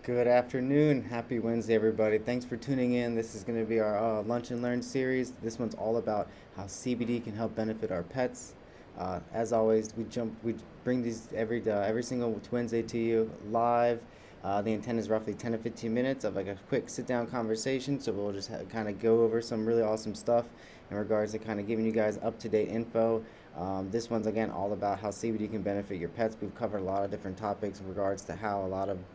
Good afternoon. Happy Wednesday, everybody. Thanks for tuning in. This is going to be our Lunch and Learn series. This one's all about how CBD can help benefit our pets. As always, we bring these every single Wednesday to you live. The intent is roughly 10 to 15 minutes of like a quick sit down conversation. So we'll just kind of go over some really awesome stuff in regards to kind of giving you guys up to date info. This one's again all about how CBD can benefit your pets. We've covered a lot of different topics in regards to how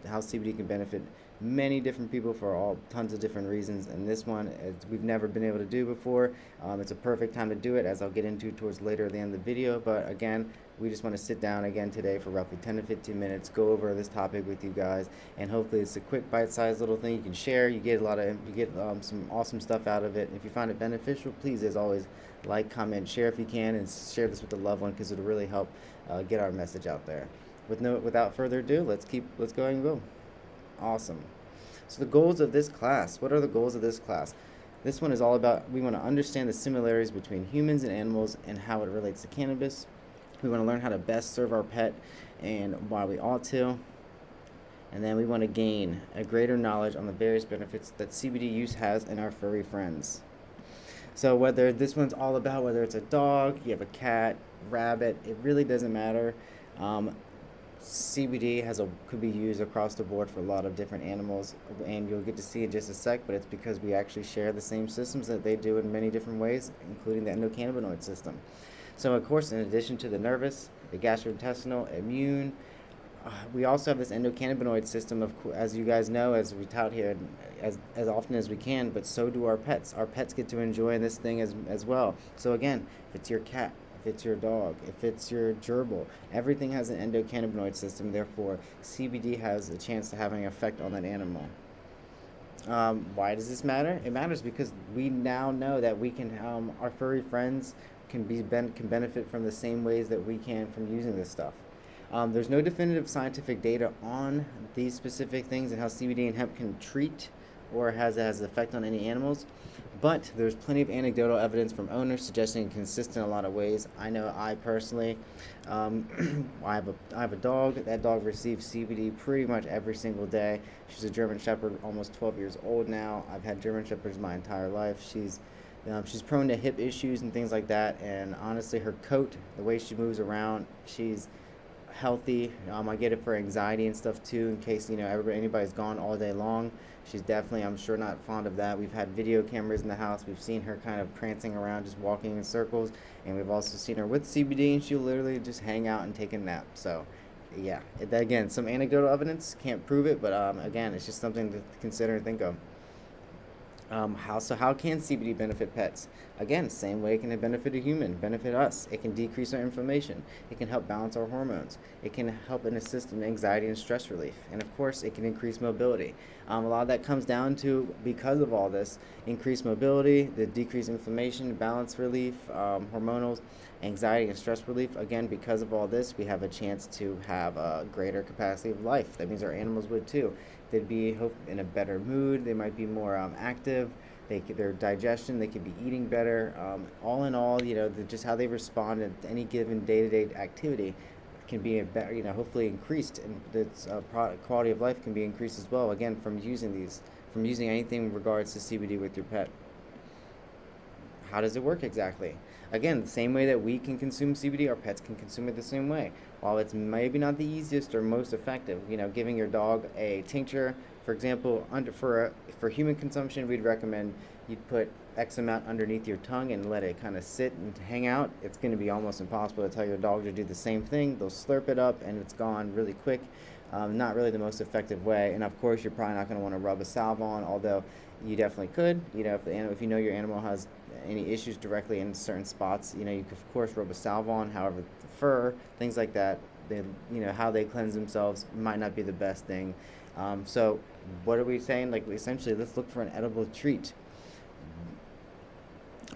CBD can benefit many different people for all tons of different reasons. And this one we've never been able to do before. It's a perfect time to do it, as I'll get into towards later at the end of the video. But again, we just want to sit down again today for roughly 10 to 15 minutes, go over this topic with you guys, and hopefully it's a quick bite-sized little thing you can share. You get some awesome stuff out of it. If you find it beneficial, please, as always, like, comment, share if you can, and share this with a loved one, because it'll really help get our message out there. Without further ado, let's go and go. Awesome. So the goals of this class. What are the goals of this class? This one is all about, we want to understand the similarities between humans and animals and how it relates to cannabis. We want to learn how to best serve our pet and why we ought to. And then we want to gain a greater knowledge on the various benefits that CBD use has in our furry friends. So whether this one's all about whether it's a dog, you have a cat, rabbit, it really doesn't matter. CBD could be used across the board for a lot of different animals, and you'll get to see in just a sec, but it's because we actually share the same systems that they do in many different ways, including the endocannabinoid system. So of course, in addition to the nervous, the gastrointestinal, immune, we also have this endocannabinoid system, as you guys know, as we tout here, as often as we can, but so do our pets. Our pets get to enjoy this thing as well. So again, if it's your cat, if it's your dog, if it's your gerbil, everything has an endocannabinoid system. Therefore, CBD has a chance to have an effect on that animal. Why does this matter? It matters because we now know that we can, our furry friends can benefit from the same ways that we can from using this stuff. There's no definitive scientific data on these specific things and how CBD and hemp can treat or has an effect on any animals, but there's plenty of anecdotal evidence from owners suggesting it's consistent in a lot of ways. I know I personally, I have a dog. That dog receives CBD pretty much every single day. She's a German Shepherd, almost 12 years old now. I've had German Shepherds my entire life. She's prone to hip issues and things like that, and honestly, her coat, the way she moves around, she's healthy. I get it for anxiety and stuff too, in case anybody's gone all day long. She's definitely, I'm sure, not fond of that. We've had video cameras in the house. We've seen her kind of prancing around, just walking in circles, and we've also seen her with CBD, and she'll literally just hang out and take a nap. So yeah, again, some anecdotal evidence, can't prove it, but again, it's just something to consider and think of. How can CBD benefit pets? Again, same way it can benefit a human, benefit us. It can decrease our inflammation. It can help balance our hormones. It can help and assist in anxiety and stress relief. And of course, it can increase mobility. A lot of that comes down to, because of all this, increased mobility, the decreased inflammation, balance relief, hormonal, anxiety and stress relief. Again, because of all this, we have a chance to have a greater capacity of life. That means our animals would too. They'd be in a better mood. They might be more active. Their digestion, they could be eating better. All in all, just how they respond to any given day-to-day activity can be hopefully increased, and its quality of life can be increased as well. Again, from using anything in regards to CBD with your pet. How does it work exactly? Again, the same way that we can consume CBD, our pets can consume it the same way. While it's maybe not the easiest or most effective, giving your dog a tincture, for example, for human consumption, we'd recommend you'd put X amount underneath your tongue and let it kind of sit and hang out. It's going to be almost impossible to tell your dog to do the same thing. They'll slurp it up and it's gone really quick. Not really the most effective way. And of course, you're probably not going to want to rub a salve on, although you definitely could. If you know your animal has any issues directly in certain spots, you could of course rub a salve on. However, the fur, things like that, how they cleanse themselves might not be the best thing. So what are we saying? Essentially, let's look for an edible treat.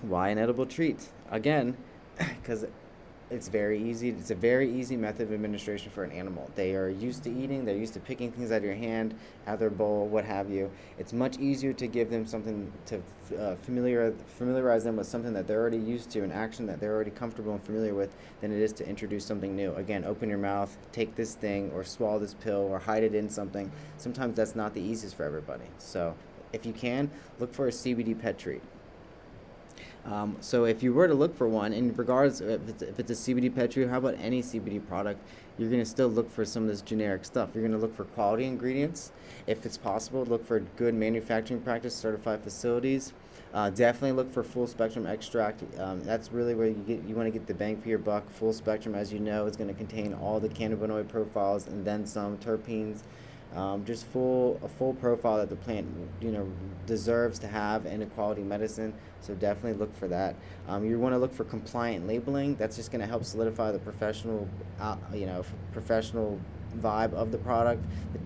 Why an edible treat? Again, because It's very easy. It's a very easy method of administration for an animal. They are used to eating. They're used to picking things out of your hand, out of their bowl, what have you. It's much easier to give them something to familiarize them with something that they're already used to, an action that they're already comfortable and familiar with, than it is to introduce something new. Again, open your mouth, take this thing, or swallow this pill, or hide it in something. Sometimes that's not the easiest for everybody. So if you can, look for a CBD pet treat. So if you were to look for one, in regards if it's a CBD pet treat, how about any CBD product, you're going to still look for some of this generic stuff. You're going to look for quality ingredients. If it's possible, look for good manufacturing practice certified facilities. Definitely look for full spectrum extract. That's really where you want to get the bang for your buck. Full spectrum, as you know, is going to contain all the cannabinoid profiles and then some terpenes. Just a full profile that the plant deserves to have in a quality medicine. So definitely look for that. You want to look for compliant labeling. That's just going to help solidify the professional vibe of the product.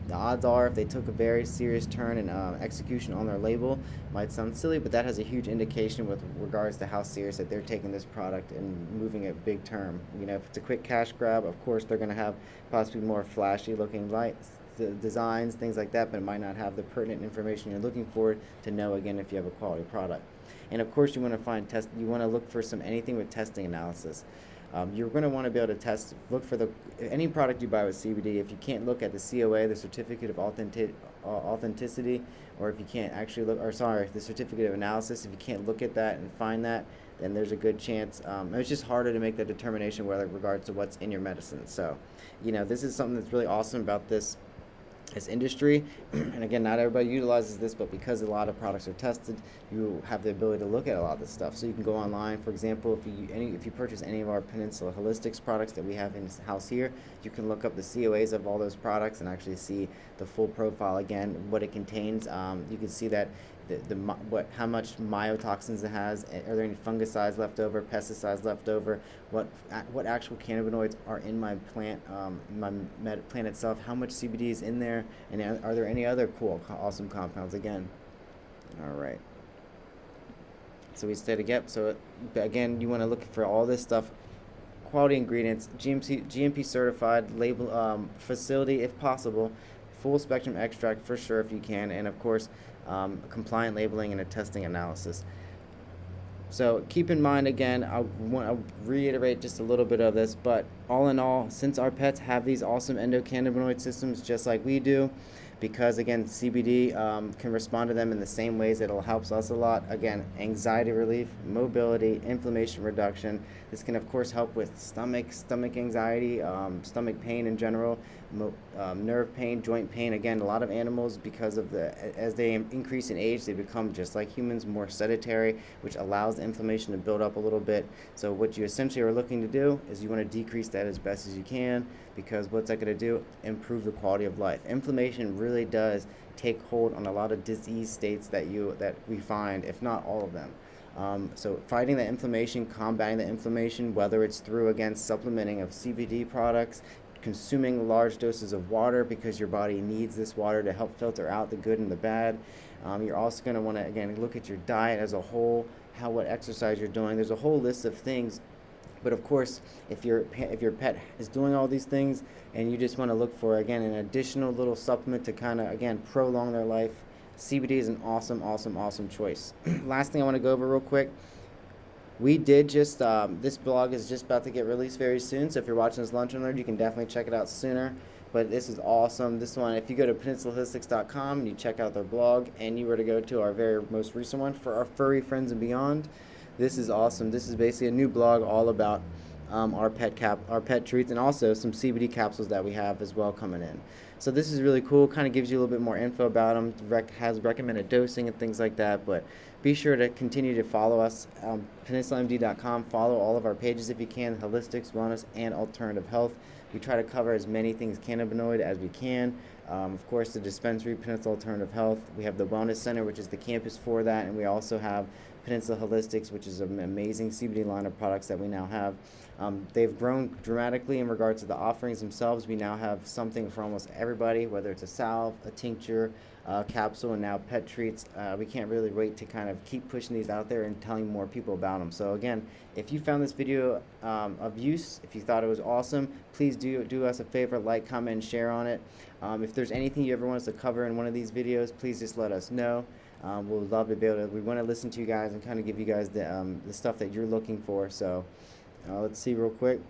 The odds are, if they took a very serious turn in execution on their label, might sound silly, but that has a huge indication with regards to how serious that they're taking this product and moving it big term. If it's a quick cash grab, of course they're going to have possibly more flashy looking lights, the designs, things like that, but it might not have the pertinent information you're looking for to know, again, if you have a quality product. And of course, you want to look for anything with testing analysis. You're going to want to be able to look for any product you buy with CBD. If you can't look at the COA, the certificate of authenticity, or if you can't actually the certificate of analysis, if you can't look at that and find that, then there's a good chance. It's just harder to make that determination with regards to what's in your medicine. So, this is something that's really awesome about this industry. And again, not everybody utilizes this, but because a lot of products are tested, you have the ability to look at a lot of this stuff. So you can go online. For example, if you purchase any of our Peninsula Holistics products that we have in house here, you can look up the COAs of all those products and actually see the full profile, again, what it contains. You can see that how much mycotoxins it has. Are there any fungicides left over, pesticides left over? What actual cannabinoids are in my plant, plant itself? How much CBD is in there? And are there any other cool, awesome compounds? Again, all right. So we said again. So again, you want to look for all this stuff. Quality ingredients, GMP certified, label facility if possible, full spectrum extract for sure if you can, and of course compliant labeling and a testing analysis. So keep in mind, again, I'll reiterate just a little bit of this, but all in all, since our pets have these awesome endocannabinoid systems just like we do, because again CBD can respond to them in the same ways that it'll help us a lot. Again, anxiety relief, mobility, inflammation reduction. This can of course help with stomach anxiety, stomach pain in general, nerve pain, joint pain. Again, a lot of animals, because of as they increase in age, they become just like humans, more sedentary, which allows the inflammation to build up a little bit. So what you essentially are looking to do is you want to decrease that as best as you can, because what's that going to do? Improve the quality of life. Inflammation really does take hold on a lot of disease states that we find, if not all of them. So fighting the inflammation, combating the inflammation, whether it's through, again, supplementing of CBD products, consuming large doses of water because your body needs this water to help filter out the good and the bad. You're also going to want to, again, look at your diet as a whole, what exercise you're doing. There's a whole list of things. But of course, if your pet is doing all these things and you just want to look for, again, an additional little supplement to kind of, again, prolong their life, CBD is an awesome choice. Last thing I want to go over real quick. We did just, this blog is just about to get released very soon, so if you're watching this Lunch and Learn, you can definitely check it out sooner. But this is awesome. This one, if you go to peninsulaHolistics.com and you check out their blog, and you were to go to our very most recent one for our furry friends and beyond, this is awesome. This is basically a new blog all about our pet treats, and also some CBD capsules that we have as well coming in. So this is really cool. Kind of gives you a little bit more info about them. Has recommended dosing and things like that. But be sure to continue to follow us, PeninsulaMD.com. Follow all of our pages if you can: holistics, wellness, and alternative health. We try to cover as many things cannabinoid as we can. Of course, the dispensary, Peninsula Alternative Health. We have the Wellness Center, which is the campus for that, and we also have Peninsula Holistics, which is an amazing CBD line of products that we now have. They've grown dramatically in regards to the offerings themselves. We now have something for almost everybody, whether it's a salve, a tincture, capsule, and now pet treats. We can't really wait to kind of keep pushing these out there and telling more people about them. So again, if you found this video of use, if you thought it was awesome, please do us a favor, like, comment, and share on it. If there's anything you ever want us to cover in one of these videos, please just let us know. We'll love to be able to. We want to listen to you guys and kind of give you guys the stuff that you're looking for. So let's see real quick.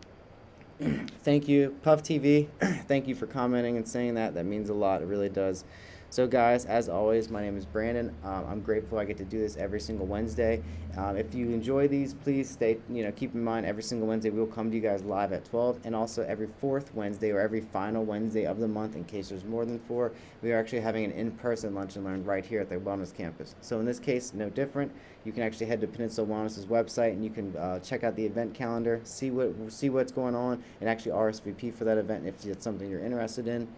Thank you, Puff TV. Thank you for commenting and saying that. That means a lot. It really does. So guys, as always, my name is Brandon. I'm grateful I get to do this every single Wednesday. If you enjoy these, please keep in mind every single Wednesday we'll come to you guys live at 12, and also every fourth Wednesday or every final Wednesday of the month, in case there's more than 4, we are actually having an in-person lunch and learn right here at the Wellness Campus. So in this case, no different. You can actually head to Peninsula Wellness's website and you can check out the event calendar, see what's going on, and actually RSVP for that event if it's something you're interested in.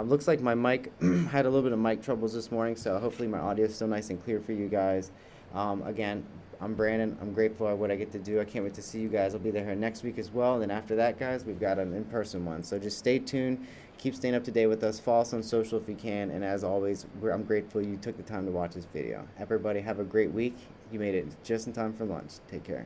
Looks like my mic had a little bit of mic troubles this morning, so hopefully my audio is still nice and clear for you guys. Again, I'm Brandon. I'm grateful for what I get to do. I can't wait to see you guys. I'll be there next week as well. And then after that, guys, we've got an in-person one. So just stay tuned. Keep staying up to date with us. Follow us on social if you can. And as always, I'm grateful you took the time to watch this video. Everybody have a great week. You made it just in time for lunch. Take care.